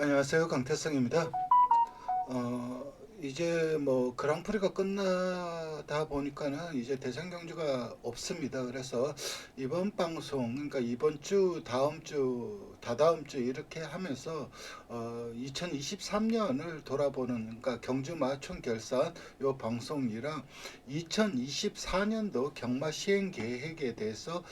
안녕하세요. 강태성입니다. 이제 뭐 그랑프리가 끝나다 보니까는 이제 대선 경주가 없습니다. 그래서 이번 방송, 그러니까 이번 주, 다음 주, 다다음 주 이렇게 하면서 2023년을 돌아보는, 그러니까 경주마 총결산 요 방송이랑 2024년도 경마 시행 계획에 대해서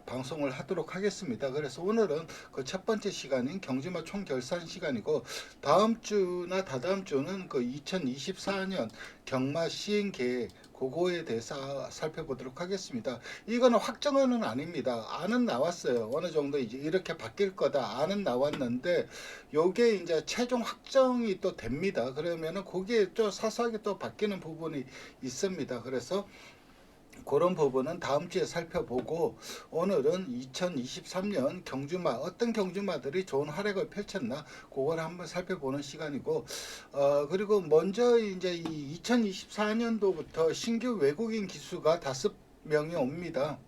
방송을 하도록 하겠습니다. 그래서 오늘은 그 첫 번째 시간인 경주마 총결산 시간이고, 다음 주나 다다음 주는 그 2024년 경마 시행 계획 그거에 대해서 살펴보도록 하겠습니다. 이거는 확정은 아닙니다. 안은 나왔어요. 어느 정도 이제 이렇게 바뀔 거다 안은 나왔는데, 요게 이제 최종 확정이 또 됩니다. 그러면은 거기에 또 사소하게 또 바뀌는 부분이 있습니다. 그래서 그런 부분은 다음 주에 살펴보고, 오늘은 2023년 경주마, 어떤 경주마들이 좋은 활약을 펼쳤나 그걸 한번 살펴보는 시간이고, 그리고 먼저 이제 이 2024년도부터 신규 외국인 기수가 5명이 옵니다.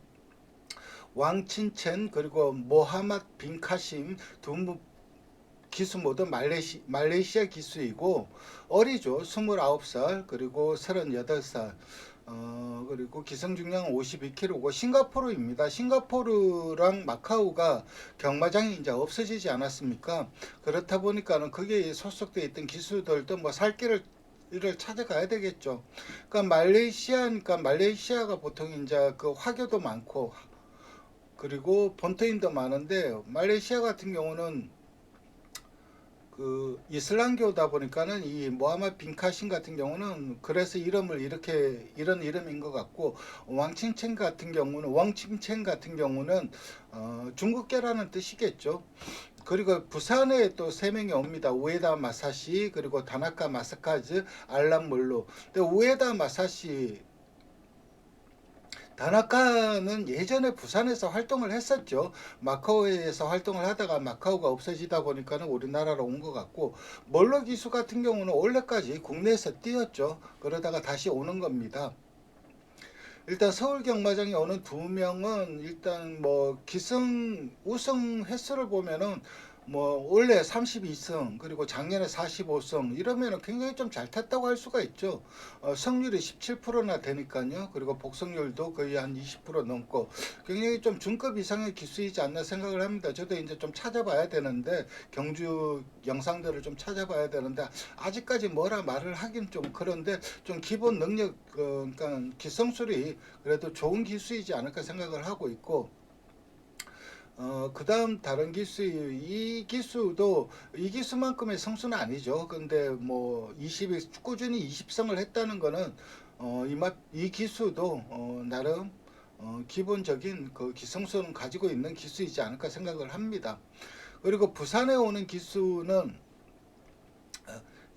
왕친첸 그리고 모하맛 빈 카심 두 기수 모두 말레이시아 기수이고, 어리죠. 29살 그리고 38살. 그리고 기성중량 52kg고 싱가포르입니다. 싱가포르랑 마카오가 경마장이 이제 없어지지 않았습니까? 그렇다 보니까는 거기에 소속되어 있던 기수들도 뭐 살 길을 이를 찾아가야 되겠죠. 그러니까 말레이시아가 보통 이제 그 화교도 많고, 그리고 본토인도 많은데, 말레이시아 같은 경우는 그 이슬람교다 보니까는 이 모하마드 빈 카신 같은 경우는 그래서 이름을 이렇게 이런 이름인 것 같고, 왕칭첸 같은 경우는 중국계라는 뜻이겠죠. 그리고 부산에 또 세 명이 옵니다. 우에다 마사시 그리고 다나카 마사카즈 알람몰로. 근데 우에다 마사시 다나카는 예전에 부산에서 활동을 했었죠. 마카오에서 활동을 하다가 마카오가 없어지다 보니까는 우리나라로 온 것 같고, 멀로 기수 같은 경우는 원래까지 국내에서 뛰었죠. 그러다가 다시 오는 겁니다. 일단 서울 경마장에 오는 2명은 일단 뭐 기승 우승 횟수를 보면은 뭐 원래 32승 그리고 작년에 45승 이러면은 굉장히 좀 잘 탔다고 할 수가 있죠. 승률이 17%나 되니까요. 그리고 복승률도 거의 한 20% 넘고 굉장히 좀 중급 이상의 기수이지 않나 생각을 합니다. 저도 이제 좀 찾아봐야 되는데, 경주 영상들을 좀 찾아봐야 되는데 아직까지 뭐라 말을 하긴 좀 그런데, 좀 기본 능력, 그러니까 기성술이 그래도 좋은 기수이지 않을까 생각을 하고 있고, 그 다음 다른 기수, 이 기수만큼의 성수는 아니죠. 근데 뭐 꾸준히 20승을 했다는 거는, 이 기수도 나름 기본적인 그 기성수는 가지고 있는 기수이지 않을까 생각을 합니다. 그리고 부산에 오는 기수는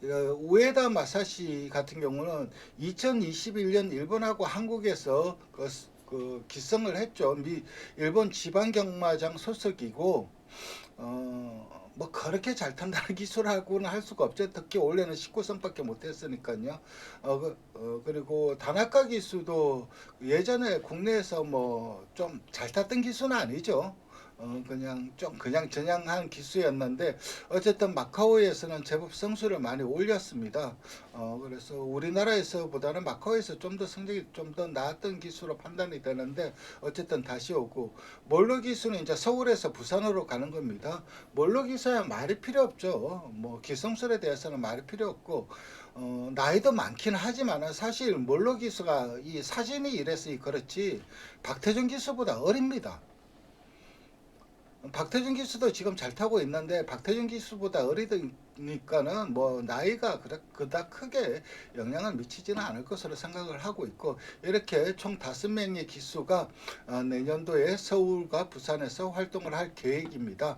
우에다 마사시 같은 경우는 2021년 일본하고 한국에서 그 기성을 했죠. 일본 지방경마장 소속이고, 뭐 그렇게 잘 탄다는 기술하고는 할 수가 없죠. 특히 올해는 19승밖에 못했으니까요. 그리고 다나카 기수도 예전에 국내에서 뭐 좀 잘 탔던 기수는 아니죠. 그냥 좀 그냥 전향한 기수였는데, 어쨌든 마카오에서는 제법 성수를 많이 올렸습니다. 그래서 우리나라에서보다는 마카오에서 좀 더 성적이 좀 더 나았던 기수로 판단이 되는데, 어쨌든 다시 오고, 몰로 기수는 이제 서울에서 부산으로 가는 겁니다. 몰로 기수야 말이 필요 없죠. 뭐 기성술에 대해서는 말이 필요 없고, 나이도 많긴 하지만 사실 몰로 기수가 이 사진이 이래서 그렇지 박태준 기수보다 어립니다. 박태준 기수도 지금 잘 타고 있는데, 박태준 기수보다 어리니까는 뭐 나이가 그닥 크게 영향을 미치지는 않을 것으로 생각을 하고 있고, 이렇게 총 5명의 기수가 내년도에 서울과 부산에서 활동을 할 계획입니다.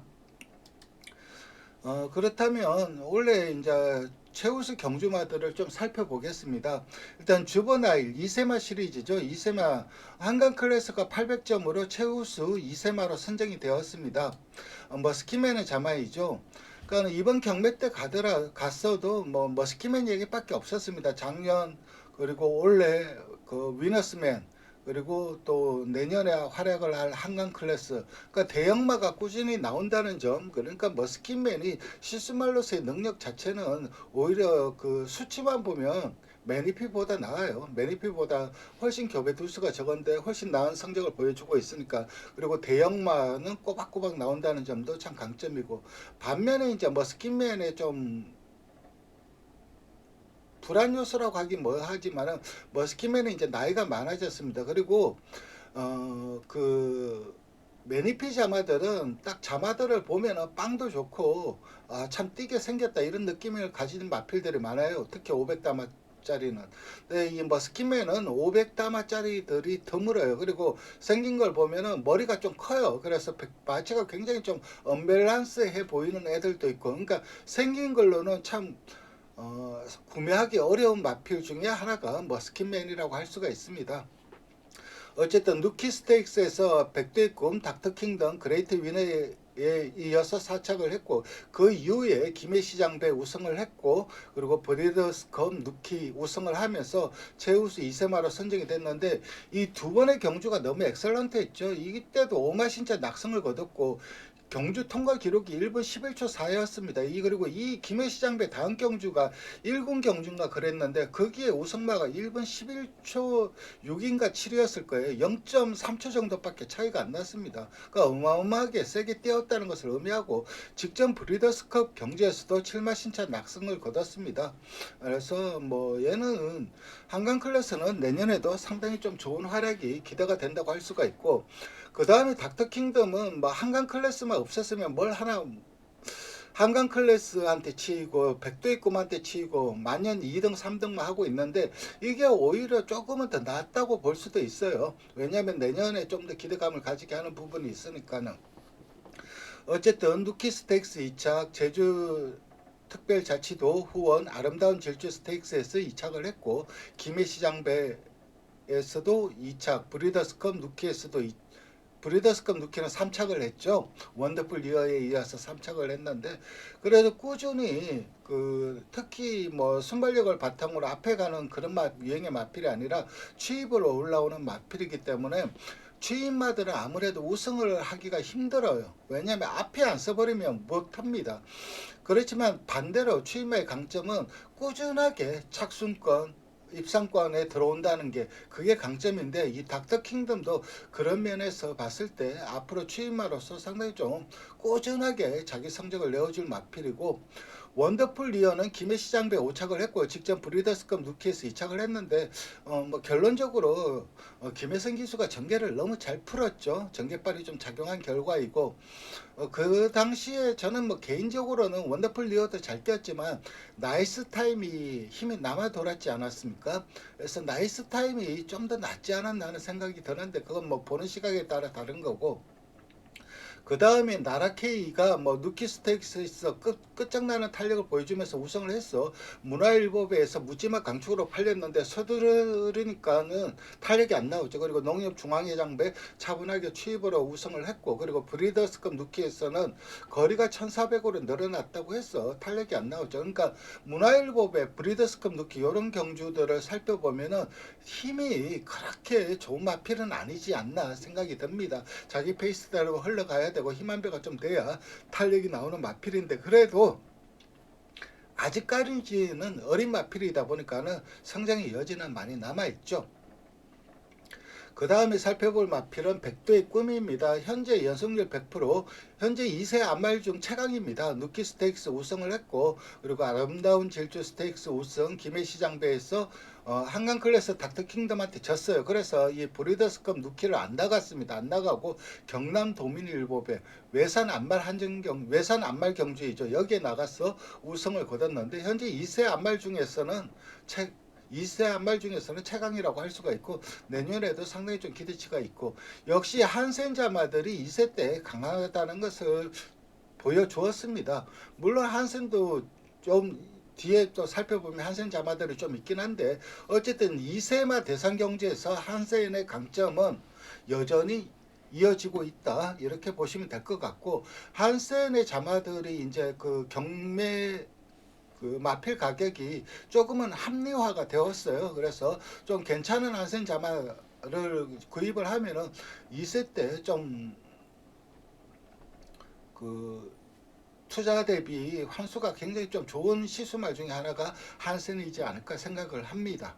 그렇다면 원래 이제 최우수 경주마들을 좀 살펴보겠습니다. 일단 주보나일 이세마 시리즈죠. 이세마 한강 클래스가 800점으로 최우수 이세마로 선정이 되었습니다. 머스키맨은 자마이죠. 그러니까 이번 경매 때 갔어도 뭐 머스키맨 얘기밖에 없었습니다. 작년 그리고 올해 그 위너스맨, 그리고 또 내년에 활약을 할 한강 클래스, 그러니까 대형마가 꾸준히 나온다는 점. 그러니까 머스킷맨이 시스말로스의 능력 자체는 오히려 그 수치만 보면 매니피보다 나아요. 매니피보다 훨씬 겹의 두수가 적은데 훨씬 나은 성적을 보여주고 있으니까. 그리고 대형마는 꼬박꼬박 나온다는 점도 참 강점이고, 반면에 이제 머스킷맨의 좀 불안 요소라고 하긴 뭐 하지만은, 머스킷맨은 이제 나이가 많아졌습니다. 그리고 그 매니피 자마들은 딱 자마들을 보면은 빵도 좋고 참 띄게 생겼다 이런 느낌을 가지는 마필들이 많아요. 특히 500다마짜리는. 근데 이 머스킷맨은 500다마짜리들이 드물어요. 그리고 생긴 걸 보면은 머리가 좀 커요. 그래서 마취가 굉장히 좀 언밸런스해 보이는 애들도 있고, 그러니까 생긴 걸로는 참 구매하기 어려운 마필 중에 하나가 머스킷맨이라고 할 수가 있습니다. 어쨌든 누키 스테이크스에서 백두의 꿈, 닥터킹덤, 그레이트 위너에 이어서 사착을 했고, 그 이후에 김해시장배 우승을 했고, 그리고 브리더스컵 누키 우승을 하면서 최우수 2세마로 선정이 됐는데, 이 두 번의 경주가 너무 엑셀런트했죠. 이때도 오마신짜 낙승을 거뒀고, 경주 통과 기록이 1분 11초 4였습니다. 그리고 이 김해시장배 다음 경주가 1군 경주인가 그랬는데, 거기에 우승마가 1분 11초 6인가 7이었을 거예요. 0.3초 정도밖에 차이가 안 났습니다. 그러니까 어마어마하게 세게 뛰었다는 것을 의미하고, 직전 브리더스컵 경주에서도 7마 신차 낙승을 거뒀습니다. 그래서 뭐 얘는 한강 클래스는 내년에도 상당히 좀 좋은 활약이 기대가 된다고 할 수가 있고, 그 다음에 닥터 킹덤은 뭐 한강 클래스만 없었으면 뭘 하나, 한강 클래스한테 치이고 백두의 꿈한테 치이고 만년 2등 3등만 하고 있는데, 이게 오히려 조금은 더 낫다고 볼 수도 있어요. 왜냐하면 내년에 좀 더 기대감을 가지게 하는 부분이 있으니까는. 어쨌든 누키 스테이크스 2착, 제주 특별자치도 후원 아름다운 질주 스테이크스에서 2착을 했고, 김해시장배에서도 2착, 브리더스컵 누키에서도 브리더스컵 누키는 3착을 했죠. 원더풀 리어에 이어서 3착을 했는데, 그래도 꾸준히 특히 뭐 순발력을 바탕으로 앞에 가는 그런 유행의 마필이 아니라 추입으로 올라오는 마필이기 때문에 추입마들은 아무래도 우승을 하기가 힘들어요. 왜냐하면 앞에 안 써버리면 못합니다. 그렇지만 반대로 추입마의 강점은 꾸준하게 착순권, 입상권에 들어온다는 게, 그게 강점인데, 이 닥터 킹덤도 그런 면에서 봤을 때 앞으로 취임마로서 상당히 좀 꾸준하게 자기 성적을 내어줄 마필이고, 원더풀 리어는 김해시장배 5착을 했고, 직전 브리더스컵 누키에서 2착을 했는데, 뭐 결론적으로 김혜성 기수가 전개를 너무 잘 풀었죠. 전개발이 좀 작용한 결과이고, 그 당시에 저는 뭐 개인적으로는 원더풀 리어도 잘 뛰었지만 나이스 타임이 힘이 남아 돌았지 않았습니까? 그래서 나이스 타임이 좀 더 낫지 않았나 하는 생각이 드는데, 그건 뭐 보는 시각에 따라 다른 거고, 그 다음에 나라케이가 뭐 누키 스테이크스에서 끝장나는 탄력을 보여주면서 우승을 했어. 문화일보배에서 묻지마 강축으로 팔렸는데 서두르니까는 탄력이 안 나오죠. 그리고 농협중앙회장배 차분하게 취입으로 우승을 했고, 그리고 브리더스컵 누키에서는 거리가 1400으로 늘어났다고 해서 탄력이 안 나오죠. 그러니까 문화일보배, 브리더스컵 누키 이런 경주들을 살펴보면은 힘이 그렇게 좋은 마필은 아니지 않나 생각이 듭니다. 자기 페이스대로 흘러가야 되고 힘한 배가 좀 돼야 탄력이 나오는 마필인데, 그래도 아직까지는 어린 마필이다 보니까는 성장의 여지는 많이 남아있죠. 그 다음에 살펴볼 마필은 백두의 꿈입니다. 현재 연승률 100%, 현재 2세 안말 중 최강입니다. 누키 스테이크스 우승을 했고, 그리고 아름다운 질주 스테이크스 우승, 김해시장배에서 한강 클래스 닥터 킹덤한테 졌어요. 그래서 이 브리더스컵 누키를 안 나갔습니다. 안 나가고 경남 도민일보배 외산 안말 외산 안말 경주이죠. 여기에 나가서 우승을 거뒀는데, 현재 2세 안말 중에서는 2세 한말 중에서는 최강이라고 할 수가 있고, 내년에도 상당히 좀 기대치가 있고, 역시 한센자마들이 2세 때 강하다는 것을 보여주었습니다. 물론 한센도 좀 뒤에 또 살펴보면 한센 자마들이 좀 있긴 한데, 어쨌든 2세마 대상 경제에서 한센의 강점은 여전히 이어지고 있다, 이렇게 보시면 될 것 같고, 한센의 자마들이 이제 그 경매 마필 가격이 조금은 합리화가 되었어요. 그래서 좀 괜찮은 한센 자마 구입을 하면은 2세 때 좀 그 투자 대비 환수가 굉장히 좀 좋은 시수말 중에 하나가 한센이지 않을까 생각을 합니다.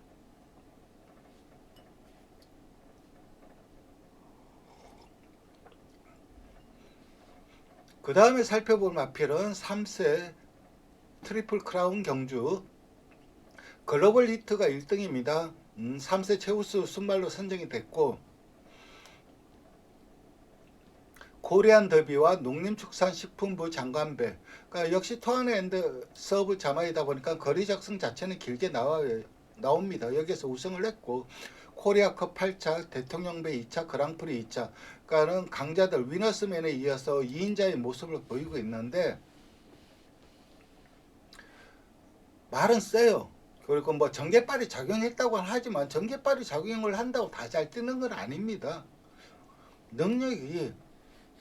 그 다음에 살펴볼 마필은 3세 트리플 크라운 경주 글로벌 히트가 1등입니다. 3세 최우수 순말로 선정이 됐고 코리안 더비와 농림축산식품부 장관배, 그러니까 역시 투어내 앤드 서브 자마이다 보니까 거리 적성 자체는 길게 나옵니다. 여기서 우승을 했고 코리아컵 8차, 대통령배 2차, 그랑프리 2차, 그러니까는 강자들 위너스맨에 이어서 2인자의 모습을 보이고 있는데 말은 세요. 그리고 뭐 전개빨이 작용했다고 하지만 전개빨이 작용을 한다고 다 잘 뛰는 건 아닙니다. 능력이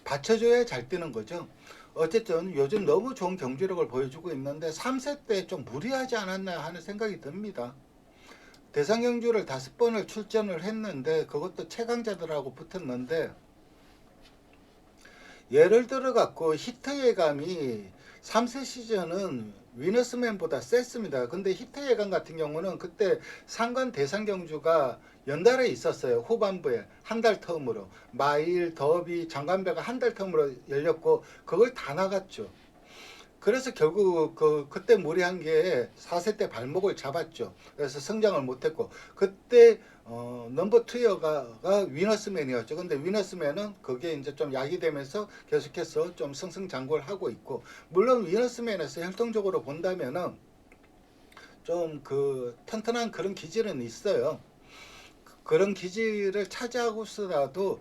받쳐줘야 잘 뛰는 거죠. 어쨌든 요즘 너무 좋은 경주력을 보여주고 있는데 3세 때 좀 무리하지 않았나 하는 생각이 듭니다. 대상 경주를 5번을 출전을 했는데 그것도 최강자들하고 붙었는데 예를 들어 갖고 히트 예감이 3세 시즌은 위너스맨보다 셌습니다. 근데 히트 예감 같은 경우는 그때 상관 대상 경주가 연달에 있었어요. 후반부에 한 달 텀으로 마일, 더비, 장관배가 한 달 텀으로 열렸고 그걸 다 나갔죠. 그래서 결국 그때 무리한 게 4세 때 발목을 잡았죠. 그래서 성장을 못했고 그때 넘버 투어가 위너스맨이었죠. 근데 위너스맨은 그게 이제 좀 약이 되면서 계속해서 좀 승승장구를 하고 있고 물론 위너스맨에서 혈통적으로 본다면은 좀 그 튼튼한 그런 기질은 있어요. 그런 기질을 차지하고서라도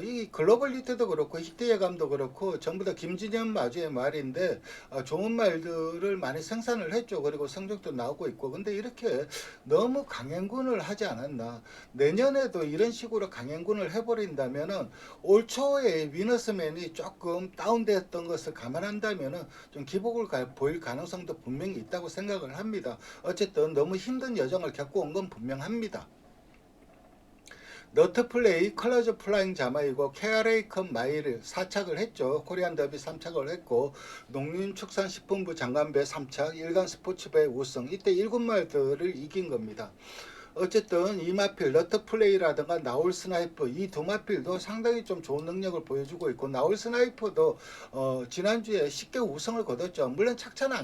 이 글로벌 히트도 그렇고 히트 예감도 그렇고 전부 다 김진현 마주의 말인데 좋은 말들을 많이 생산을 했죠. 그리고 성적도 나오고 있고 근데 이렇게 너무 강행군을 하지 않았나. 내년에도 이런 식으로 강행군을 해버린다면은 올 초에 위너스맨이 조금 다운되었던 것을 감안한다면은 좀 기복을 보일 가능성도 분명히 있다고 생각을 합니다. 어쨌든 너무 힘든 여정을 겪고 온 건 분명합니다. 너트플레이, 컬러즈 플라잉 자마이고 KRA컵 마일을 4착을 했죠. 코리안 더비 3착을 했고 농림축산식품부 장관배 3착, 일간 스포츠배 우승. 이때 7마일들을 이긴 겁니다. 어쨌든 이 마필 너트플레이라든가 나올 스나이퍼 이 두 마필도 상당히 좀 좋은 능력을 보여주고 있고 나올 스나이퍼도 지난주에 쉽게 우승을 거뒀죠. 물론 착차는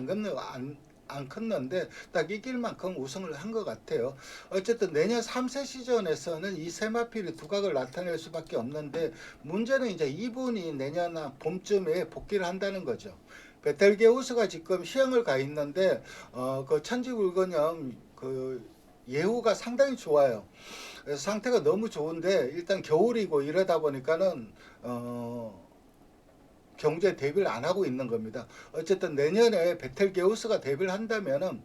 안 컸는데 딱 이길 만큼 우승을 한 것 같아요. 어쨌든 내년 3세 시즌에서는 이 세 마필이 두각을 나타낼 수밖에 없는데 문제는 이제 이분이 내년 봄쯤에 복귀를 한다는 거죠. 베텔게우스가 지금 시험을 가 있는데 그 천지불건형 그 예후가 상당히 좋아요. 그래서 상태가 너무 좋은데 일단 겨울이고 이러다 보니까는 경주에 데뷔를 안 하고 있는 겁니다. 어쨌든 내년에 베텔게우스가 데뷔를 한다면은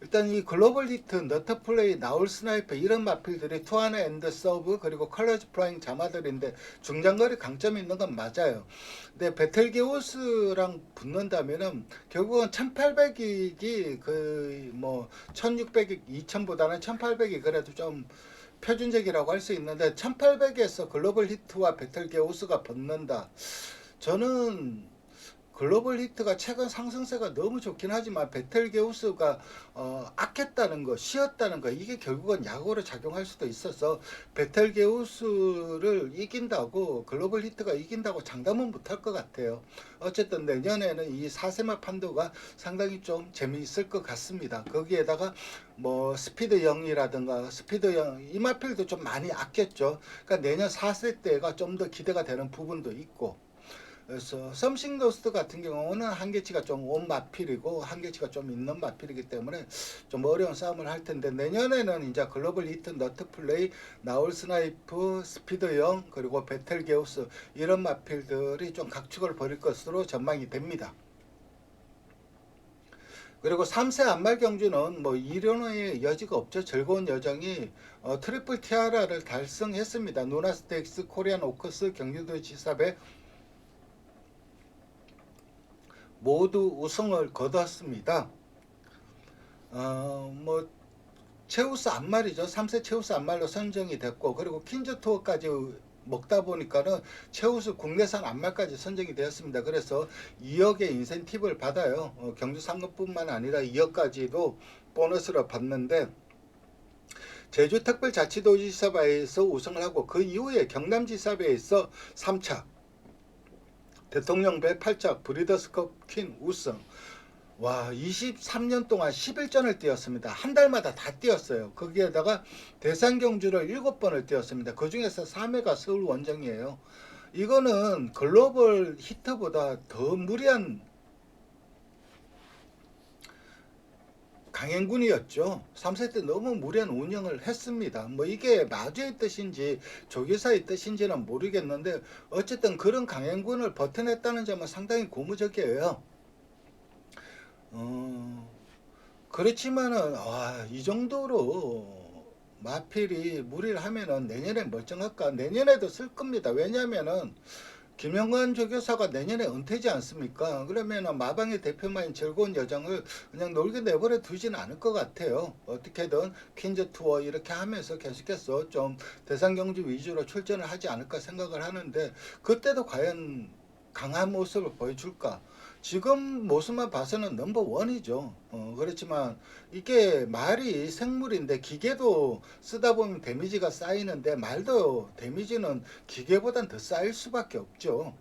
일단 이 글로벌 히트, 너트플레이, 나울 스나이퍼 이런 마필들이 투하나 앤드 서브 그리고 컬러즈 플라잉 자마들인데 중장거리 강점이 있는 건 맞아요. 근데 베텔게우스랑 붙는다면은 결국은 1800이 그 뭐 1600이 2000보다는 1800이 그래도 좀 표준적이라고 할 수 있는데 1800에서 글로벌 히트와 베텔게우스가 붙는다. 저는 글로벌 히트가 최근 상승세가 너무 좋긴 하지만 베텔게우스가 악했다는 거, 쉬었다는 거 이게 결국은 약으로 작용할 수도 있어서 베텔게우스를 이긴다고 글로벌 히트가 이긴다고 장담은 못할 것 같아요. 어쨌든 내년에는 이 4세마 판도가 상당히 좀 재미있을 것 같습니다. 거기에다가 뭐 스피드 0이라든가 스피드 0 이마필도 좀 많이 아꼈죠. 그러니까 내년 4세 때가 좀 더 기대가 되는 부분도 있고 그래서 썸씽더스트 같은 경우는 한계치가 좀 온 마필이고 한계치가 좀 있는 마필이기 때문에 좀 어려운 싸움을 할 텐데 내년에는 이제 글로벌 히트, 너트플레이, 나올 스나이프, 스피드 0 그리고 베텔게우스 이런 마필들이 좀 각축을 벌일 것으로 전망이 됩니다. 그리고 3세 안말 경주는 뭐 이론의 여지가 없죠. 즐거운 여정이 트리플 티아라를 달성했습니다. 누나 스테이크스, 코리안 오커스, 경기도 지사배 모두 우승을 거뒀습니다. 뭐 체우스 안말이죠. 3세 체우스 안말로 선정이 됐고, 그리고 퀸즈 투어까지 먹다 보니까는 체우스 국내산 안말까지 선정이 되었습니다. 그래서 2억의 인센티브를 받아요. 경주 상금뿐만 아니라 2억까지도 보너스로 받는데, 제주특별자치도지사배에서 우승을 하고 그 이후에 경남지사배에서 3차, 대통령배 8차, 브리더스컵 퀸 우승. 와, 23년 동안 11전을 뛰었습니다. 한 달마다 다 뛰었어요. 거기에다가 대상경주를 7번을 뛰었습니다. 그 중에서 3회가 서울 원정이에요. 이거는 글로벌 히트보다 더 무리한 강행군이었죠. 3세 때 너무 무리한 운영을 했습니다. 뭐 이게 마주의 뜻인지 조교사의 뜻인지는 모르겠는데, 어쨌든 그런 강행군을 버텨냈다는 점은 상당히 고무적이에요. 그렇지만은 이 정도로 마필이 무리를 하면은 내년에 멀쩡할까? 내년에도 쓸 겁니다. 왜냐면은 김영관 조교사가 내년에 은퇴지 않습니까? 그러면은 마방의 대표마인 즐거운 여정을 그냥 놀게 내버려 두지는 않을 것 같아요. 어떻게든 퀸즈 투어 이렇게 하면서 계속해서 좀 대상 경주 위주로 출전을 하지 않을까 생각을 하는데, 그때도 과연 강한 모습을 보여줄까? 지금 모습만 봐서는 넘버 원이죠. 그렇지만 이게 말이 생물인데 기계도 쓰다 보면 데미지가 쌓이는데, 말도 데미지는 기계보단 더 쌓일 수밖에 없죠.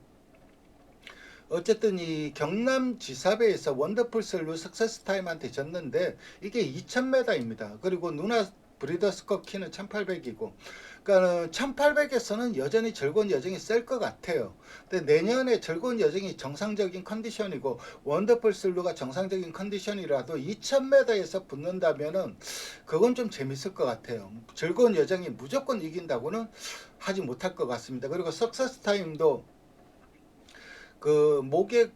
어쨌든 이 경남지사배에서 원더풀 슬루 석세스 타임한테 졌는데, 이게 2000m입니다. 그리고 누나 브리더스컵 키는 1800이고, 그러니까 1800에서는 여전히 즐거운 여정이 셀 것 같아요. 근데 내년에 즐거운 여정이 정상적인 컨디션이고 원더풀 슬루가 정상적인 컨디션이라도 2000m에서 붙는다면은 그건 좀 재밌을 것 같아요. 즐거운 여정이 무조건 이긴다고는 하지 못할 것 같습니다. 그리고 석세스 타임도 그 목의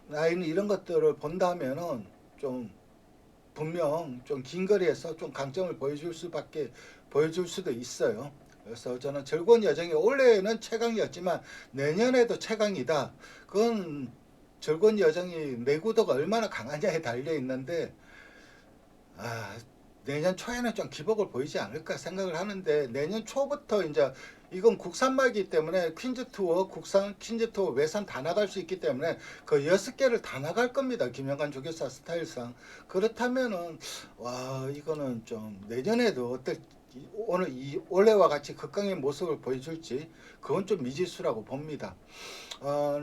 라인 이런 것들을 본다면은 좀 분명 좀 긴 거리에서 좀 강점을 보여줄 수도 있어요. 그래서 저는 즐거운 여정이 올해는 최강이었지만 내년에도 최강이다. 그건 즐거운 여정이 내구도가 얼마나 강하냐에 달려 있는데, 내년 초에는 좀 기복을 보이지 않을까 생각을 하는데, 내년 초부터 이제 이건 국산마이기 때문에 퀸즈 투어, 국산 퀸즈 투어 외산 다 나갈 수 있기 때문에 그 6개를 다 나갈 겁니다. 김영관 조교사 스타일상. 그렇다면은 이거는 좀 내년에도 어떨, 오늘 이 올해와 같이 극강의 모습을 보여줄지 그건 좀 미지수라고 봅니다.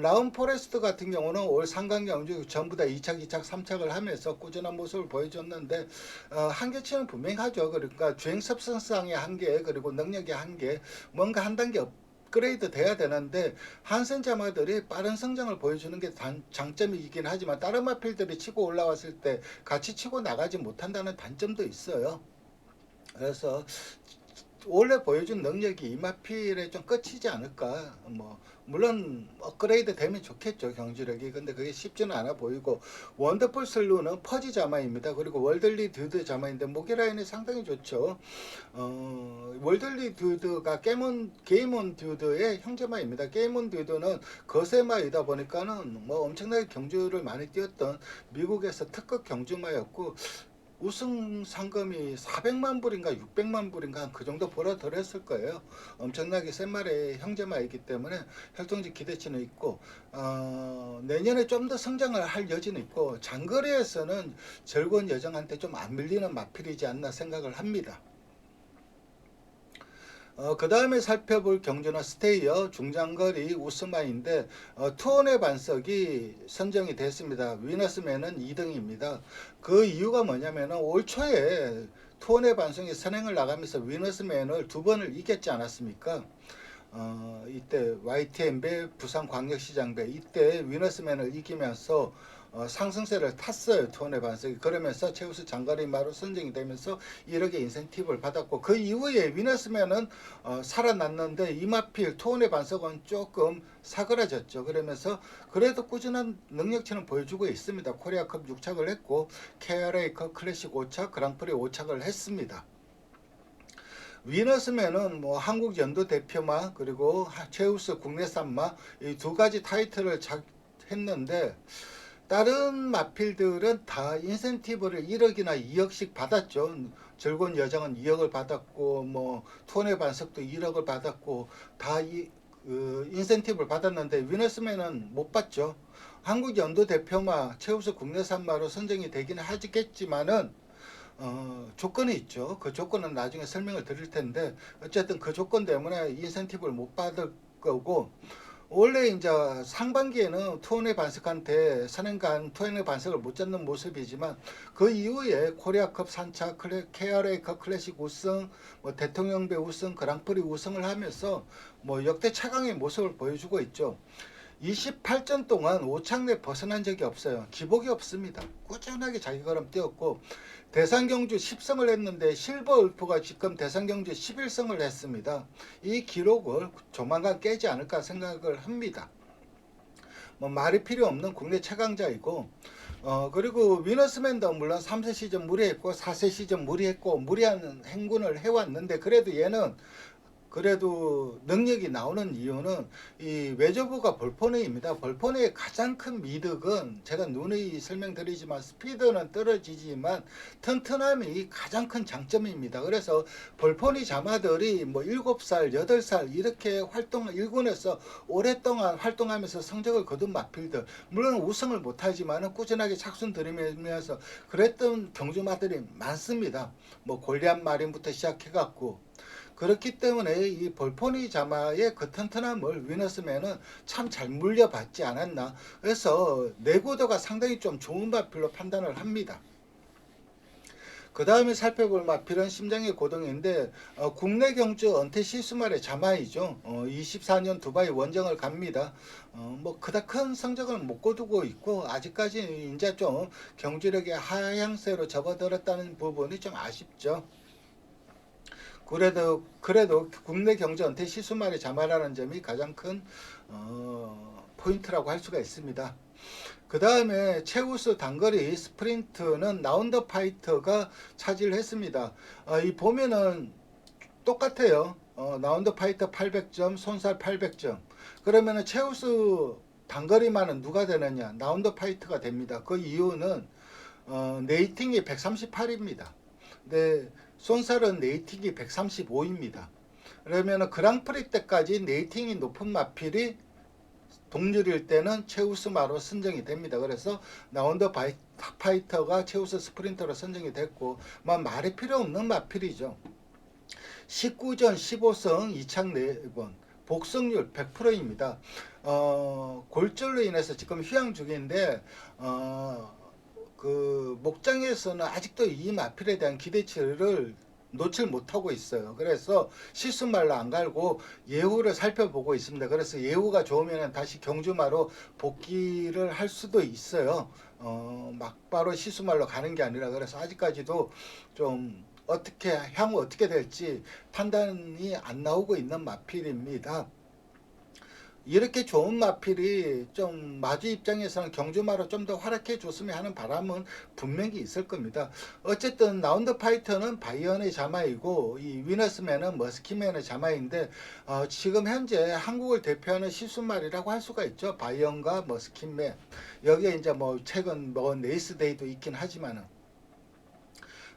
라운 포레스트 같은 경우는 올 상강 경주 전부 다 2착, 2착, 3착을 하면서 꾸준한 모습을 보여줬는데, 한계치는 분명하죠. 그러니까 주행 습성상의 한계, 그리고 능력의 한계, 뭔가 한 단계 업그레이드 돼야 되는데, 한센자마들이 빠른 성장을 보여주는 게 장점이긴 하지만 다른 마필들이 치고 올라왔을 때 같이 치고 나가지 못한다는 단점도 있어요. 그래서 원래 보여준 능력이 이마필에 좀 끝이지 않을까. 뭐 물론 업그레이드 되면 좋겠죠, 경주력이. 근데 그게 쉽지는 않아 보이고, 원더풀 슬루는 퍼지 자마입니다. 그리고 월들리 듀드 자마인데 목이 라인이 상당히 좋죠. 월들리 듀드가 게임온 듀드의 형제마입니다. 게임온 듀드는 거세마이다 보니까는 뭐 엄청나게 경주를 많이 뛰었던 미국에서 특급 경주마였고, 우승 상금이 400만 불인가 600만 불인가 그 정도 벌어들였을 거예요. 엄청나게 센 말의 형제마이기 때문에 활동적 기대치는 있고, 내년에 좀 더 성장을 할 여지는 있고, 장거리에서는 즐거운 여정한테 좀 안 밀리는 마필이지 않나 생각을 합니다. 그 다음에 살펴볼 경주는 스테이어 중장거리 우스마인데, 투혼의 반석이 선정이 됐습니다. 위너스맨은 2등입니다. 그 이유가 뭐냐면 올 초에 투혼의 반석이 선행을 나가면서 위너스맨을 2번을 이겼지 않았습니까? 이때 YTN배 부산광역시장배 이때 위너스맨을 이기면서 상승세를 탔어요. 투혼의 반석이. 그러면서 최우수 장거리마로 선정이 되면서 1억의 인센티브를 받았고, 그 이후에 위너스맨은 살아났는데 이마필 투혼의 반석은 조금 사그라졌죠. 그러면서 그래도 꾸준한 능력치는 보여주고 있습니다. 코리아컵 6착을 했고 KRA컵 클래식 5착, 그랑프리 5착을 했습니다. 위너스맨은 뭐 한국 연도 대표마 그리고 최우수 국내산마 이 두 가지 타이틀을 했는데, 다른 마필들은 다 인센티브를 1억이나 2억씩 받았죠. 즐거운 여정은 2억을 받았고 뭐 투혼의 반석도 1억을 받았고 다 인센티브를 받았는데 위너스맨은 못 받죠. 한국 연도 대표마 최우수 국내산마로 선정이 되기는 하겠지만은 조건이 있죠. 그 조건은 나중에 설명을 드릴 텐데 어쨌든 그 조건 때문에 인센티브를 못 받을 거고, 원래 이제 상반기에는 투혼의 반석한테 선행간 투혼의 반석을 못 잡는 모습이지만 그 이후에 코리아컵 3차 KRA컵 클래식 우승, 뭐 대통령배 우승, 그랑프리 우승을 하면서 뭐 역대 최강의 모습을 보여주고 있죠. 28전 동안 5창 내 벗어난 적이 없어요. 기복이 없습니다. 꾸준하게 자기 걸음 뛰었고 대상경주 10승을 했는데 실버울프가 지금 대상경주 11승을 했습니다. 이 기록을 조만간 깨지 않을까 생각을 합니다. 뭐 말이 필요 없는 국내 최강자이고, 그리고 위너스맨도 물론 3세 시즌 무리했고 4세 시즌 무리했고 무리한 행군을 해왔는데 그래도 능력이 나오는 이유는 이 외조부가 볼포네입니다. 볼포네의 가장 큰 미덕은 제가 누누이 설명드리지만 스피드는 떨어지지만 튼튼함이 가장 큰 장점입니다. 그래서 볼포네 자마들이 뭐 7살, 8살 이렇게 1군에서 오랫동안 활동하면서 성적을 거둔 마필들, 물론 우승을 못하지만 꾸준하게 착순 들이면서 그랬던 경주마들이 많습니다. 뭐 골리앗 마린부터 시작해갖고, 그렇기 때문에 이 볼포니 자마의 그 튼튼함을 위너스맨은 참 잘 물려받지 않았나. 그래서 내구도가 상당히 좀 좋은 마필로 판단을 합니다. 그 다음에 살펴볼 마필은 심장의 고동인데 국내 경주 은퇴 시수말의 자마이죠. 24년 두바이 원정을 갑니다. 뭐 그닥 큰 성적은 못 거두고 있고 아직까지 이제 좀 경주력의 하향세로 접어들었다는 부분이 좀 아쉽죠. 그래도 국내 경제 은퇴 시수말의 자마라는 점이 가장 큰 포인트라고 할 수가 있습니다. 그 다음에 최우수 단거리 스프린트는 라운더 파이터가 차지를 했습니다. 이 보면은 똑같아요. 라운더 파이터 800점, 손살 800점. 그러면은 최우수 단거리만은 누가 되느냐? 라운더 파이터가 됩니다. 그 이유는 레이팅이 138입니다. 근데 손살은 레이팅이 135입니다. 그러면 그랑프리 때까지 레이팅이 높은 마필이 동률일 때는 최우수마로 선정이 됩니다. 그래서 라운더 파이터가 최우수 스프린터로 선정이 됐고, 말이 필요 없는 마필이죠. 19전 15승 2창 4번, 복승률 100%입니다. 골절로 인해서 지금 휴양 중인데 그 목장에서는 아직도 이 마필에 대한 기대치를 놓칠 못하고 있어요. 그래서 실수말로 안 갈고 예후를 살펴보고 있습니다. 그래서 예후가 좋으면 다시 경주마로 복귀를 할 수도 있어요. 막바로 실수말로 가는 게 아니라. 그래서 아직까지도 좀 향후 어떻게 될지 판단이 안 나오고 있는 마필입니다. 이렇게 좋은 마필이 좀 마주 입장에서는 경주마로 좀 더 활약해 줬으면 하는 바람은 분명히 있을 겁니다. 어쨌든 라운드 파이터는 바이언의 자마이고 이 위너스맨은 머스키맨의 자마인데 지금 현재 한국을 대표하는 시순말이라고 할 수가 있죠. 바이언과 머스키맨. 여기에 이제 뭐 최근 뭐 레이스데이도 있긴 하지만은.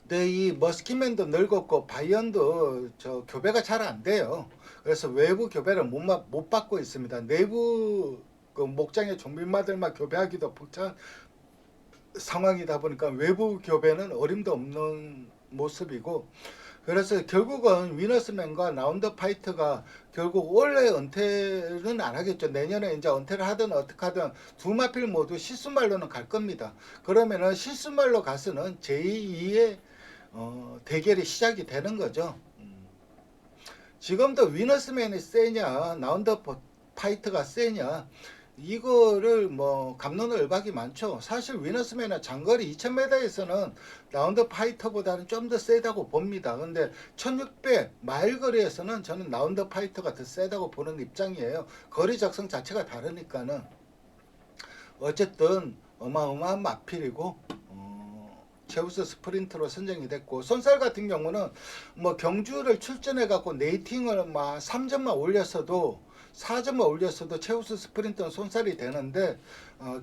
근데 이 머스키맨도 늙었고 바이언도 저 교배가 잘 안 돼요. 그래서 외부 교배를 못 받고 있습니다. 내부 그 목장의 종민마들만 교배하기도 벅찬 상황이다 보니까 외부 교배는 어림도 없는 모습이고, 그래서 결국은 위너스맨과 라운더 파이터가 결국 원래 은퇴는 안 하겠죠. 내년에 이제 은퇴를 하든 어떻게 하든 두 마필 모두 실수말로는 갈 겁니다. 그러면은 실수말로 가서는 제2의 대결이 시작이 되는 거죠. 지금도 위너스맨이 세냐 라운더 파이터가 세냐, 이거를 뭐 갑론을박이 많죠. 사실 위너스맨은 장거리 2000m에서는 라운더 파이터보다는 좀 더 세다고 봅니다. 근데 1600 마일 거리에서는 저는 라운더 파이터가 더 세다고 보는 입장이에요. 거리 적성 자체가 다르니까는. 어쨌든 어마어마한 마필이고 최우수 스프린트로 선정이 됐고, 손살 같은 경우는 뭐 경주를 출전해 갖고 레이팅을 막 3점만 올렸어도 4점만 올렸어도 최우수 스프린터는 손살이 되는데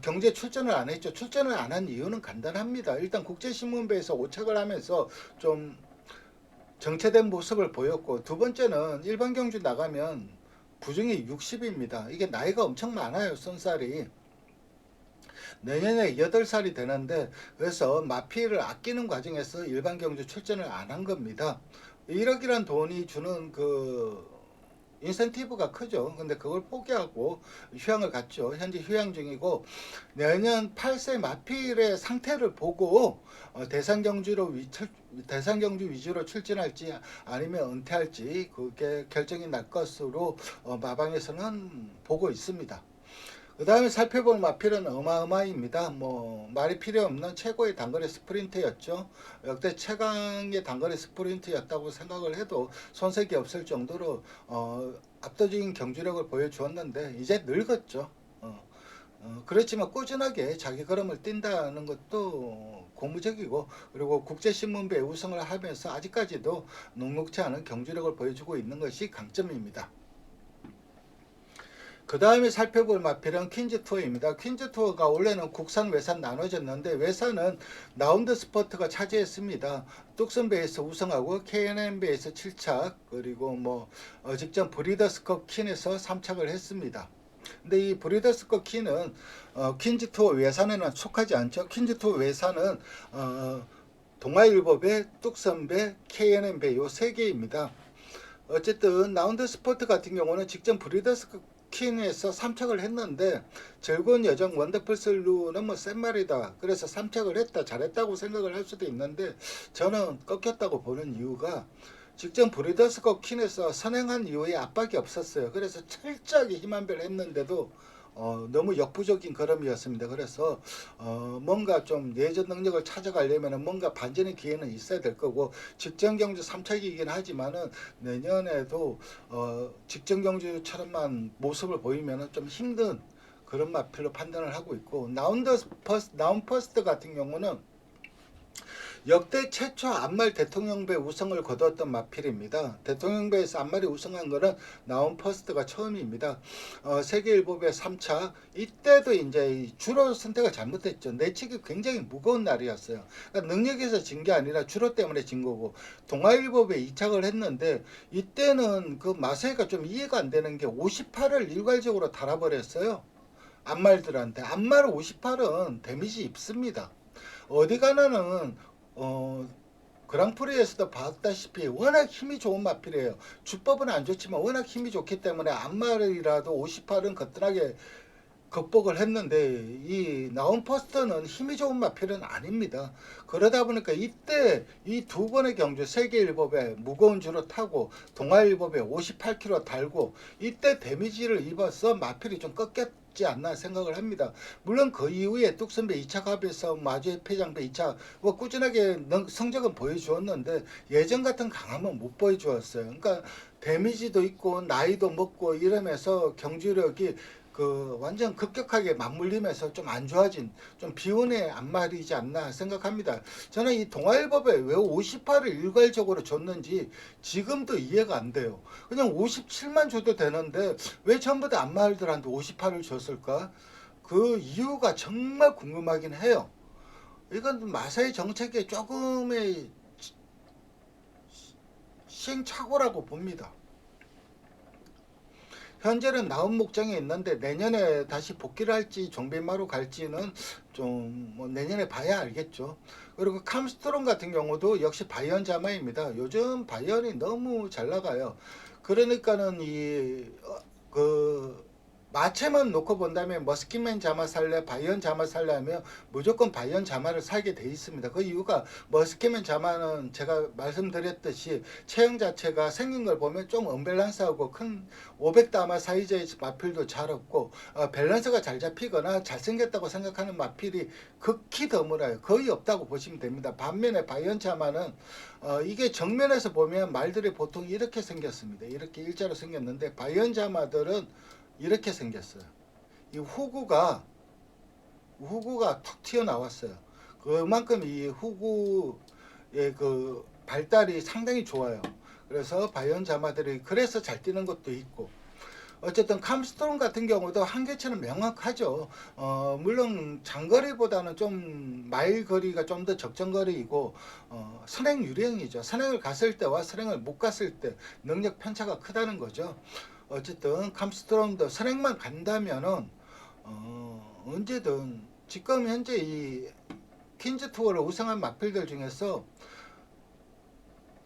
경제 출전을 안 했죠. 출전을 안 한 이유는 간단합니다. 일단 국제신문배에서 오착을 하면서 좀 정체된 모습을 보였고, 두 번째는 일반 경주 나가면 부중이 60입니다. 이게 나이가 엄청 많아요, 손살이. 내년에 8살이 되는데, 그래서 마피를 아끼는 과정에서 일반 경주 출전을 안 한 겁니다. 1억이란 돈이 주는 그 인센티브가 크죠. 근데 그걸 포기하고 휴양을 갔죠. 현재 휴양 중이고, 내년 8세 마필의 상태를 보고 대상 경주 위주로 출전할지 아니면 은퇴할지 그게 결정이 날 것으로 마방에서는 보고 있습니다. 그 다음에 살펴볼 마필은 어마어마입니다. 뭐 말이 필요 없는 최고의 단거리 스프린트였죠. 역대 최강의 단거리 스프린트였다고 생각을 해도 손색이 없을 정도로 압도적인 경주력을 보여주었는데 이제 늙었죠. 그렇지만 꾸준하게 자기 걸음을 뛴다는 것도 고무적이고, 그리고 국제신문배 우승을 하면서 아직까지도 녹록지 않은 경주력을 보여주고 있는 것이 강점입니다. 그 다음에 살펴볼 마필은 퀸즈 투어입니다. 퀸즈 투어가 원래는 국산 외산 나눠졌는데, 외산은 라운드 스포트가 차지했습니다. 뚝슨배에서 우승하고 K&N배에서 7착, 그리고 직전 브리더스컵 퀸에서 3착을 했습니다. 근데 이 브리더스컵 퀸은 퀸즈 투어 외산에는 속하지 않죠. 퀸즈 투어 외산은 동아일보배, 뚝슨배, K&N배 요 세 개입니다. 어쨌든 라운드 스포트 같은 경우는 직전 브리더스컵 퀸에서 3착을 했는데, 즐거운 여정 원더풀 슬루는 센 말이다, 그래서 3착을 했다, 잘했다고 생각을 할 수도 있는데, 저는 꺾였다고 보는 이유가 직전 브리더스컵 퀸에서 선행한 이후에 압박이 없었어요. 그래서 철저하게 힘한별 했는데도 너무 역부족인 걸음이었습니다. 그래서 뭔가 좀 예전 능력을 찾아가려면 뭔가 반전의 기회는 있어야 될 거고, 직전 경주 3착이긴 하지만은 내년에도 직전 경주처럼만 모습을 보이면은 좀 힘든 그런 마필로 판단을 하고 있고, 나운 퍼스트 같은 경우는 역대 최초 안말 대통령배 우승을 거두었던 마필입니다. 대통령배에서 안말이 우승한 거는 나온 퍼스트가 처음입니다. 세계일보배 3차, 이때도 이제 주로 선택을 잘못했죠. 내치기 굉장히 무거운 날이었어요. 그러니까 능력에서 진 게 아니라 주로 때문에 진 거고, 동아일보배 2착을 했는데 이때는 그 마세가 좀 이해가 안 되는 게 58을 일괄적으로 달아버렸어요. 안말들한테. 안말 58은 데미지 입습니다. 어디 가나는 그랑프리에서도 봤다시피 워낙 힘이 좋은 마필이에요. 주법은 안 좋지만 워낙 힘이 좋기 때문에 앞말이라도 58은 거뜬하게 극복을 했는데, 이 나온 퍼스트는 힘이 좋은 마필은 아닙니다. 그러다 보니까 이때 이 두 번의 경주 세계일보배 무거운 주로 타고 동아일보배 58kg 달고 이때 데미지를 입어서 마필이 좀 꺾였지 않나 생각을 합니다. 물론 그 이후에 뚝슨배 2차 갑에서 마주의 폐장배 2차 꾸준하게 성적은 보여주었는데 예전 같은 강함은 못 보여주었어요. 그러니까 데미지도 있고 나이도 먹고 이러면서 경주력이 완전 급격하게 맞물리면서 좀 안 좋아진, 좀 비운의 안말이지 않나 생각합니다. 저는 이 동아일보배 왜 58을 일괄적으로 줬는지 지금도 이해가 안 돼요. 그냥 57만 줘도 되는데 왜 전부 다 안말들한테 58을 줬을까? 그 이유가 정말 궁금하긴 해요. 이건 마사의 정책에 조금의 시행착오라고 봅니다. 현재는 나온 목장에 있는데 내년에 다시 복귀를 할지 정비마로 갈지는 좀 내년에 봐야 알겠죠. 그리고 캄스트롱 같은 경우도 역시 바이언 자마입니다. 요즘 바이언이 너무 잘 나가요. 그러니까는 마체만 놓고 본다면 머스킷맨 자마 살래, 바이언 자마 살래 하면 무조건 바이언 자마를 사게 돼 있습니다. 그 이유가 머스킷맨 자마는 제가 말씀드렸듯이 체형 자체가 생긴 걸 보면 좀 언밸런스하고 큰 500다마 사이즈의 마필도 잘 없고 밸런스가 잘 잡히거나 잘생겼다고 생각하는 마필이 극히 드물어요. 거의 없다고 보시면 됩니다. 반면에 바이언 자마는 이게 정면에서 보면 말들이 보통 이렇게 생겼습니다. 이렇게 일자로 생겼는데 바이언 자마들은 이렇게 생겼어요. 이 후구가 툭 튀어나왔어요. 그만큼 이 후구의 그 발달이 상당히 좋아요. 그래서 바이언 자마들이 그래서 잘 뛰는 것도 있고, 어쨌든 캄스트롱 같은 경우도 한계치는 명확하죠. 물론 장거리보다는 좀 마일 거리가 좀 더 적정거리이고 선행 유령이죠. 선행을 갔을 때와 선행을 못 갔을 때 능력 편차가 크다는 거죠. 어쨌든 캄스트롱도 선행만 간다면은 언제든 지금 현재 이 퀸즈 투어를 우승한 마필들 중에서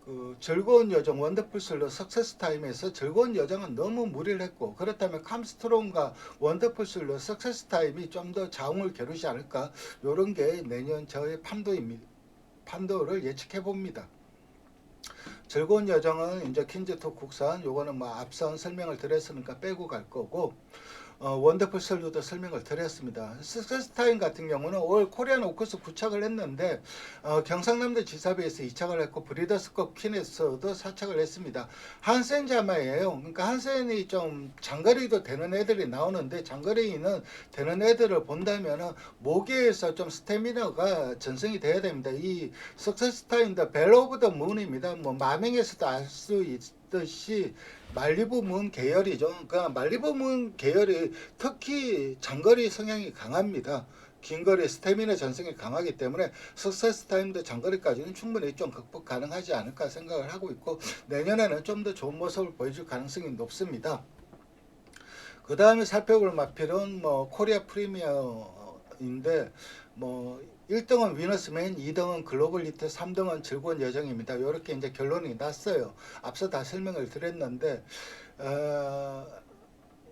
그 즐거운 여정 원더풀 솔로 석세스 타임에서 즐거운 여정은 너무 무리를 했고, 그렇다면 캄스트롱과 원더풀 솔로 석세스 타임이 좀 더 자웅을 겨루지 않을까, 요런 게 내년 저의 판도를 예측해 봅니다. 즐거운 여정은 이제 퀸즈 투어 국산, 요거는 뭐 앞선 설명을 드렸으니까 빼고 갈 거고, 원더풀 솔로도 설명을 드렸습니다. 석세스 타임 같은 경우는 올 코리안 오크스 9착을 했는데 경상남도 지사비에서 2착을 했고 브리더스컵 퀸에서도 4착을 했습니다. 한센 자마예요. 그러니까 한센이 좀 장거리도 되는 애들이 나오는데, 장거리는 되는 애들을 본다면 모기에서 좀 스태미너가 전승이 돼야 됩니다. 이 석세스 타임도 벨 오브 더 문입니다. 뭐 마명에서도 알 수 있듯이 말리부 문 계열이죠. 그러니까 말리부 문 계열이 특히 장거리 성향이 강합니다. 긴거리 스태미나 전승이 강하기 때문에 석세스 타임도 장거리까지는 충분히 좀 극복 가능하지 않을까 생각을 하고 있고, 내년에는 좀 더 좋은 모습을 보여줄 가능성이 높습니다. 그 다음에 살펴볼 마필은 뭐 코리아 프리미어인데, 뭐 1등은 위너스맨, 2등은 글로벌 히트, 3등은 즐거운 여정입니다. 이렇게 이제 결론이 났어요. 앞서 다 설명을 드렸는데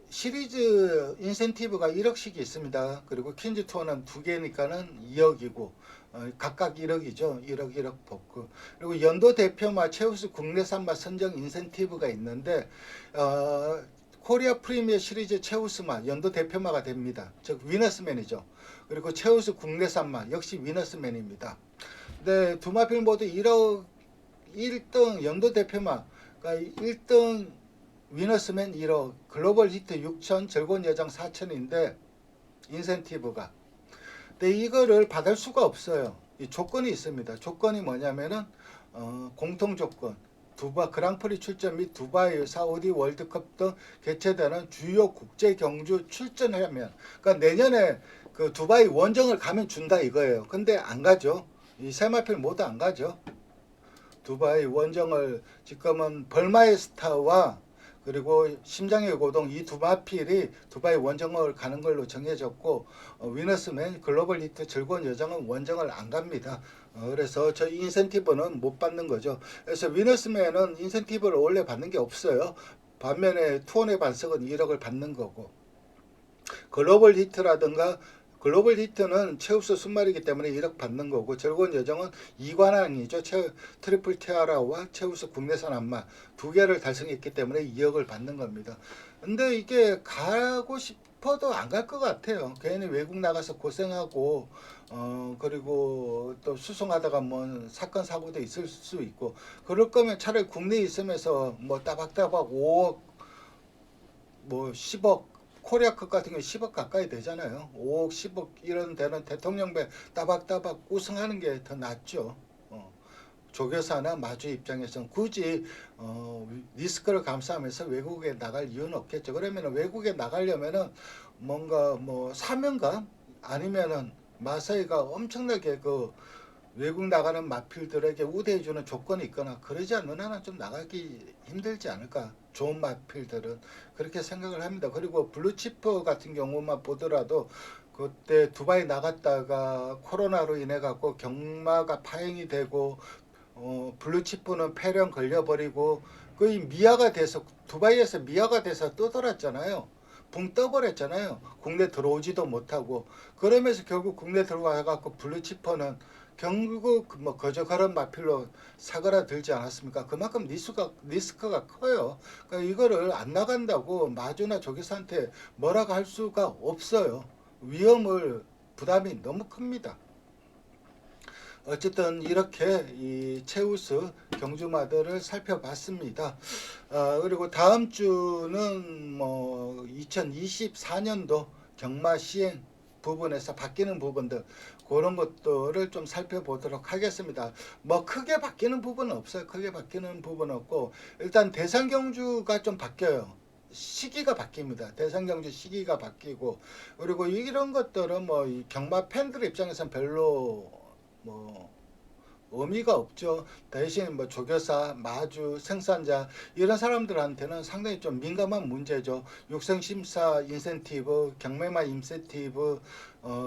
시리즈 인센티브가 1억씩이 있습니다. 그리고 퀸즈 투어는 2개니까는 2억이고 각각 1억이죠. 1억 1억 복구. 그리고 연도 대표마 최우수 국내산마 선정 인센티브가 있는데 코리아 프리미어 시리즈 최우수마 연도 대표마가 됩니다. 즉 위너스맨이죠. 그리고 최우수 국내산마 역시 위너스맨입니다. 네, 두 마필 모두 1억 1등 연도 대표마, 그러니까 1등 위너스맨 1억, 글로벌 히트 6천, 즐거운 여정 4천인데 인센티브가. 근데 이거를 받을 수가 없어요. 이 조건이 있습니다. 조건이 뭐냐면은 공통 조건. 그랑프리 출전 및 두바이, 사우디 월드컵 등 개최되는 주요 국제 경주 출전하면, 그러니까 내년에 그 두바이 원정을 가면 준다 이거예요. 근데 안 가죠. 이 세 마필 모두 안 가죠. 두바이 원정을 지금은 벌마의 스타와 그리고 심장의 고동 이 두 마필이 두바이 원정을 가는 걸로 정해졌고, 위너스맨, 글로벌 히트, 즐거운 여정은 원정을 안 갑니다. 그래서 저 인센티브는 못 받는 거죠. 그래서 위너스맨은 인센티브를 원래 받는 게 없어요. 반면에 투혼의 반석은 1억을 받는 거고, 글로벌 히트라든가 글로벌 히트는 최우수 순말이기 때문에 1억 받는 거고, 즐거운 여정은 2관왕이죠. 트리플 티아라와 최우수 국내산 안마 2개를 달성했기 때문에 2억을 받는 겁니다. 근데 이게 가고 싶어도 안 갈 것 같아요. 괜히 외국 나가서 고생하고 그리고 또 수송하다가 뭐 사건 사고도 있을 수 있고, 그럴 거면 차라리 국내에 있으면서 뭐 따박따박 5억 뭐 10억, 코리아컵 같은 경우 10억 가까이 되잖아요. 5억 10억 이런 데는 대통령배 따박따박 우승하는 게 더 낫죠. 조교사나 마주 입장에서는 굳이 리스크를 감수하면서 외국에 나갈 이유는 없겠죠. 그러면 외국에 나가려면은 뭔가 뭐 사명감 아니면은 마사이가 엄청나게 그 외국 나가는 마필들에게 우대해주는 조건이 있거나 그러지 않는 한은 좀 나가기 힘들지 않을까. 좋은 마필들은 그렇게 생각을 합니다. 그리고 블루치프 같은 경우만 보더라도 그때 두바이 나갔다가 코로나로 인해 갖고 경마가 파행이 되고 블루치프는 폐렴 걸려버리고 거의 미아가 돼서 두바이에서 미아가 돼서 떠돌았잖아요. 붕 떠버렸잖아요. 국내 들어오지도 못하고. 그러면서 결국 국내 들어와갖고 블루치퍼는 결국 뭐 그저 그런 마필로 사그라들지 않았습니까? 그만큼 리스크가 커요. 그러니까 이거를 안 나간다고 마주나 조교사한테 뭐라고 할 수가 없어요. 부담이 너무 큽니다. 어쨌든 이렇게 이 최우수 경주마들을 살펴봤습니다. 그리고 다음 주는 뭐 2024년도 경마 시행 부분에서 바뀌는 부분들, 그런 것들을 좀 살펴보도록 하겠습니다. 뭐 크게 바뀌는 부분은 없어요. 크게 바뀌는 부분은 없고, 일단 대상 경주가 좀 바뀌어요. 시기가 바뀝니다. 대선 경주 시기가 바뀌고, 그리고 이런 것들은 뭐 이 경마 팬들 입장에서는 별로 뭐 의미가 없죠. 대신 뭐 조교사, 마주, 생산자 이런 사람들한테는 상당히 좀 민감한 문제죠. 육성심사 인센티브, 경매마 인센티브,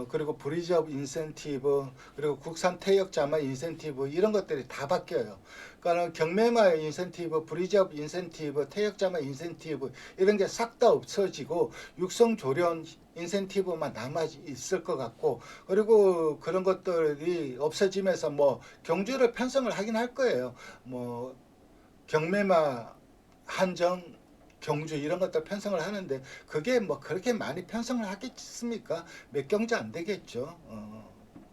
그리고 브리즈업 인센티브, 그리고 국산 태역자마 인센티브 이런 것들이 다 바뀌어요. 그러니까 경매마 인센티브, 브리즈업 인센티브, 태역자마 인센티브 이런 게 싹 다 없어지고 육성조련 인센티브만 남아 있을 것 같고, 그리고 그런 것들이 없어지면서 뭐 경주를 편성을 하긴 할 거예요. 뭐 경매마 한정 경주 이런 것들 편성을 하는데 그게 뭐 그렇게 많이 편성을 하겠습니까? 몇 경주 안 되겠죠.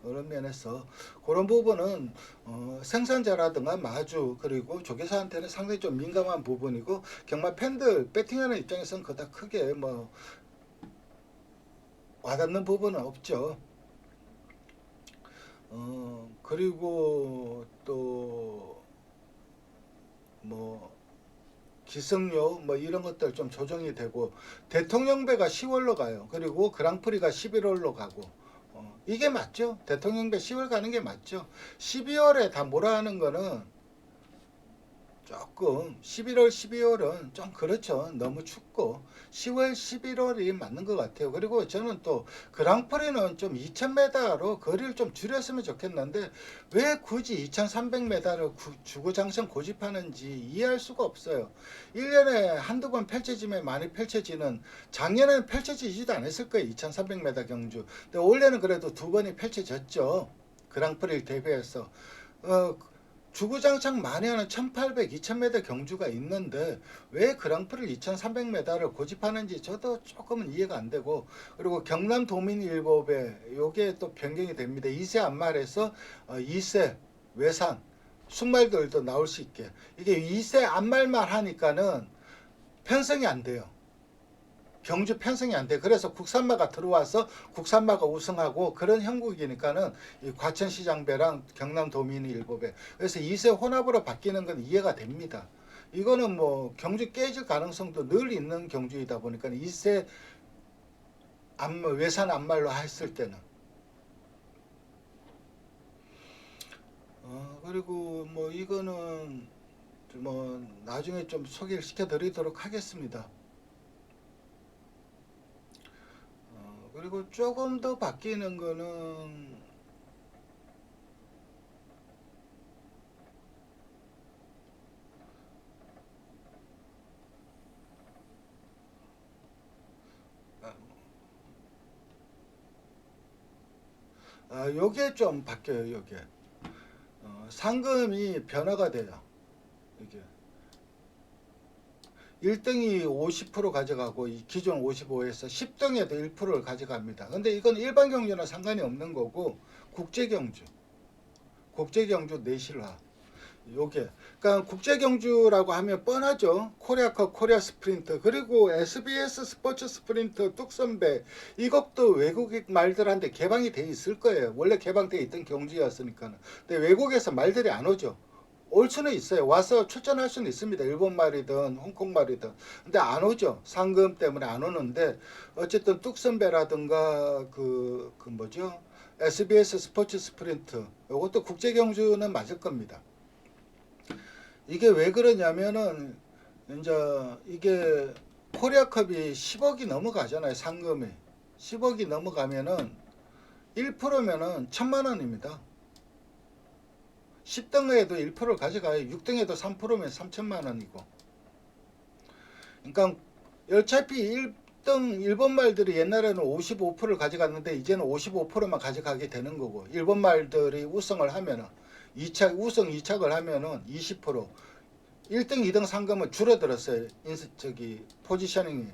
그런 면에서 그런 부분은 생산자라든가 마주 그리고 조계사한테는 상당히 좀 민감한 부분이고, 경마 팬들 배팅하는 입장에서는 그다 크게 뭐 와닿는 부분은 없죠. 그리고 또 뭐 기승료 뭐 이런 것들 좀 조정이 되고, 대통령배가 10월로 가요. 그리고 그랑프리가 11월로 가고, 이게 맞죠? 대통령배 10월 가는 게 맞죠? 12월에 다 몰아하는 거는 조금 11월, 12월은 좀 그렇죠. 너무 춥고 10월, 11월이 맞는 것 같아요. 그리고 저는 또 그랑프리는 좀 2000m로 거리를 좀 줄였으면 좋겠는데 왜 굳이 2300m를 주구장창 고집하는지 이해할 수가 없어요. 1년에 한두 번 펼쳐지면 많이 펼쳐지는, 작년에는 펼쳐지지도 않았을 거예요. 2300m 경주. 근데 올해는 그래도 두 번이 펼쳐졌죠. 그랑프리를 대비해서. 주구장창 많이 하는 1800, 2000m 경주가 있는데 왜 그랑프리를 2300m를 고집하는지 저도 조금은 이해가 안 되고, 그리고 경남 도민일보배 요게 또 변경이 됩니다. 2세 안말에서 2세 외산 순말들도 나올 수 있게, 이게 2세 안말만 하니까는 편성이 안 돼요. 경주 편성이 안 돼. 그래서 국산마가 들어와서 국산마가 우승하고 그런 형국이니까는 이 과천시장배랑 경남도민일보배. 그래서 2세 혼합으로 바뀌는 건 이해가 됩니다. 이거는 뭐 경주 깨질 가능성도 늘 있는 경주이다 보니까 2세 외산 안말로 했을 때는. 그리고 뭐 이거는 뭐 나중에 좀 소개를 시켜드리도록 하겠습니다. 그리고 조금 더 바뀌는 거는 요게 좀 바뀌어요. 요게 상금이 변화가 돼요. 이게 1등이 50% 가져가고 기존 55에서 10등에도 1%를 가져갑니다. 근데 이건 일반 경주나 상관이 없는 거고 국제경주 내실화 요게, 그러니까 국제경주라고 하면 뻔하죠. 코리아컵, 코리아 스프린트, 그리고 SBS 스포츠 스프린트, 뚝선배 이것도 외국인 말들한테 개방이 돼 있을 거예요. 원래 개방돼 있던 경주였으니까는. 근데 외국에서 말들이 안 오죠. 올 수는 있어요. 와서 출전할 수는 있습니다. 일본 말이든 홍콩 말이든. 근데 안 오죠. 상금 때문에 안 오는데, 어쨌든 뚝선배라든가 그 뭐죠? SBS 스포츠 스프린트 이것도 국제 경주는 맞을 겁니다. 이게 왜 그러냐면은 이제 이게 코리아컵이 10억이 넘어가잖아요. 상금이 10억이 넘어가면은 1%면은 1000만 원입니다. 10등에도 1%를 가져가요. 6등에도 3%면 3천만 원이고. 그러니까 어차피 1등 일본 말들이 옛날에는 55%를 가져갔는데 이제는 55%만 가져가게 되는 거고, 일본 말들이 우승을 하면은 2차 우승 2착을 하면은 20%, 1등 2등 상금은 줄어들었어요. 포지셔닝이.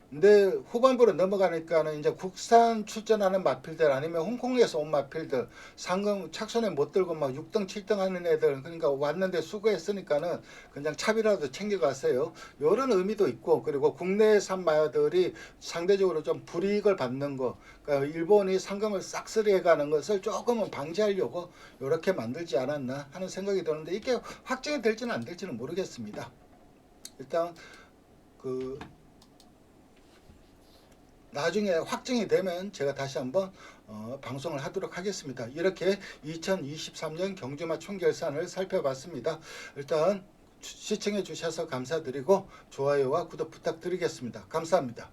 근데 후반부로 넘어가니까는 이제 국산 출전하는 마필들 아니면 홍콩에서 온 마필들 상금 착손에 못 들고 막 6등 7등 하는 애들, 그러니까 왔는데 수고했으니까는 그냥 차비라도 챙겨갔어요. 이런 의미도 있고, 그리고 국내산 마들이 상대적으로 좀 불이익을 받는 거, 그러니까 일본이 상금을 싹쓸이 해가는 것을 조금은 방지하려고 이렇게 만들지 않았나 하는 생각이 드는데, 이게 확정이 될지는 안 될지는 모르겠습니다. 일단 그 나중에 확정이 되면 제가 다시 한번 방송을 하도록 하겠습니다. 이렇게 2023년 경주마 총결산을 살펴봤습니다. 일단 시청해 주셔서 감사드리고 좋아요와 구독 부탁드리겠습니다. 감사합니다.